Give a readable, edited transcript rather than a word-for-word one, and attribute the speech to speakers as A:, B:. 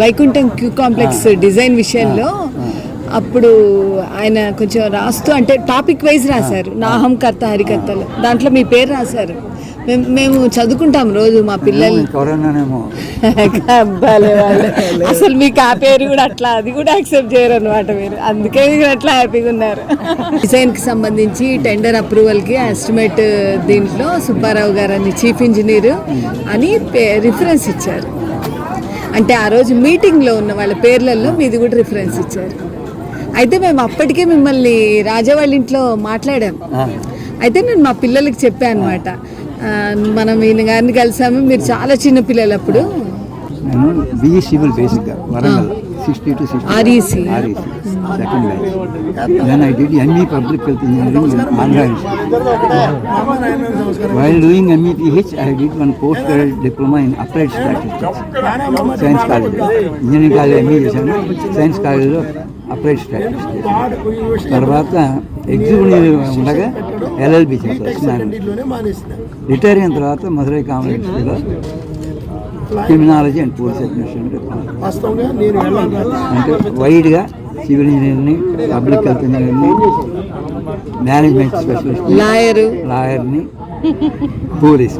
A: Vaikuntham queue complex design విషయంలో అప్పుడు ఆయన కొంచెం రాస్తూ అంటే టాపిక్ వైజ్ రాశారు. నాహం కర్త హరికర్తలు దాంట్లో మీ పేరు రాశారు. మేము చదువుకుంటాం రోజు మా పిల్లలు. అసలు మీకు ఆ పేరు కూడా అట్లా అది కూడా యాక్సెప్ట్ చేయరు అనమాట మీరు, అందుకే మీరు అట్లా హ్యాపీగా ఉన్నారు. డిజైన్కి సంబంధించి టెండర్ అప్రూవల్కి ఎస్టిమేట్ దీంట్లో సుబ్బారావు గారు అని చీఫ్ ఇంజనీర్ అని రిఫరెన్స్ ఇచ్చారు. అంటే ఆ రోజు మీటింగ్లో ఉన్న వాళ్ళ పేర్లలో మీది కూడా రిఫరెన్స్ ఇచ్చారు. అయితే మేము అప్పటికే మిమ్మల్ని రాజా వాళ్ళ ఇంట్లో మాట్లాడాం. అయితే నేను మా పిల్లలకి చెప్పాను అనమాట, మనం ఈయన గారిని కలిసాము, మీరు చాలా చిన్న పిల్లలు అప్పుడు.
B: నేను బిఈ సివిల్ బేసిక్గా Warangal 60 to 60
A: REC
B: second batch. Then I did ME Public Health Engineering in Andhra Institute. While doing MEPH, I did one postgraduate diploma in applied statistics, Science College. Engineering College ME చేశాను, Science College applied statistics. తర్వాత executive ఉండగా LLB చేశాను. Retire అయిన తర్వాత Madurai common criminology and police administration అంటే వైడ్గా civil engineering, public health engineering, management specialist, లాయర్ని, police.